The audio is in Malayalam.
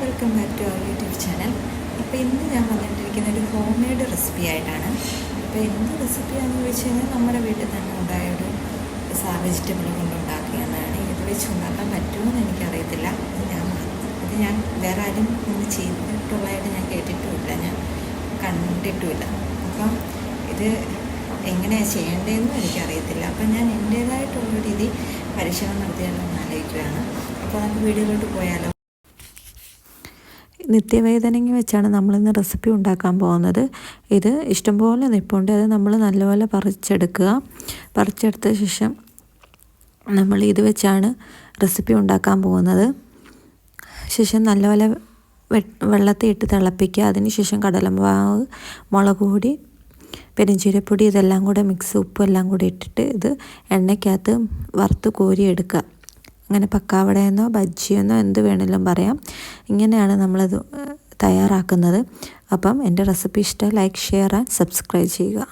Welcome back to our YouTube channel. അപ്പോൾ ഇന്ന് ഞാൻ വന്നിട്ടിരിക്കുന്ന ഒരു ഹോം മെയ്ഡ് റെസിപ്പി ആയിട്ടാണ്. അപ്പോൾ എന്ത് റെസിപ്പിയാണെന്ന് ചോദിച്ചു കഴിഞ്ഞാൽ നമ്മുടെ വീട്ടിൽ തന്നെ ഉണ്ടായൊരു വെജിറ്റബിൾ കൊണ്ടുണ്ടാക്കിയെന്നാണ്. ഇത് വെച്ച് ഉണ്ടാക്കാൻ പറ്റുമെന്ന് എനിക്കറിയത്തില്ല. ഞാൻ വേറെ ആരും ഒന്ന് ചെയ്തിട്ടുള്ളതായിട്ട് ഞാൻ കേട്ടിട്ടുമില്ല, ഞാൻ കണ്ടിട്ടുമില്ല. അപ്പം ഇത് എങ്ങനെയാണ് ചെയ്യേണ്ടതെന്നും എനിക്കറിയത്തില്ല. അപ്പം ഞാൻ എൻ്റേതായിട്ടുള്ള രീതി പരിശീലനം നടത്തിയാലോ എന്ന് ആലോചിക്കുകയാണ്. അപ്പോൾ നമുക്ക് വീഡിയോയിലോട്ട് പോയാലോ. നിത്യവേദനങ്ങ വെച്ചാണ് നമ്മളിന്ന് റെസിപ്പി ഉണ്ടാക്കാൻ പോകുന്നത്. ഇത് ഇഷ്ടംപോലെ നിൽപ്പുണ്ട്. അത് നമ്മൾ നല്ലപോലെ പറിച്ചെടുത്ത ശേഷം നമ്മൾ ഇത് വെച്ചാണ് റെസിപ്പി ഉണ്ടാക്കാൻ പോകുന്നത്. ശേഷം നല്ലപോലെ വെള്ളത്തിൽ ഇട്ട് തിളപ്പിക്കുക. അതിനുശേഷം കടലമാവ്, മുളക് പൊടി, പെരുംജീരകപ്പൊടി ഇതെല്ലാം കൂടെ ഉപ്പും എല്ലാം കൂടി ഇട്ടിട്ട് ഇത് എണ്ണയ്ക്കകത്ത് വറുത്ത് കോരിയെടുക്കുക. അങ്ങനെ പക്കാവടയെന്നോ ബജ്ജിയെന്നോ എന്ത് വേണമെങ്കിലും പറയാം. ഇങ്ങനെയാണ് നമ്മളത് തയ്യാറാക്കുന്നത്. അപ്പം എൻ്റെ റെസിപ്പി ഇഷ്ടം ലൈക്ക്, ഷെയർ ആൻഡ് സബ്സ്ക്രൈബ് ചെയ്യുക.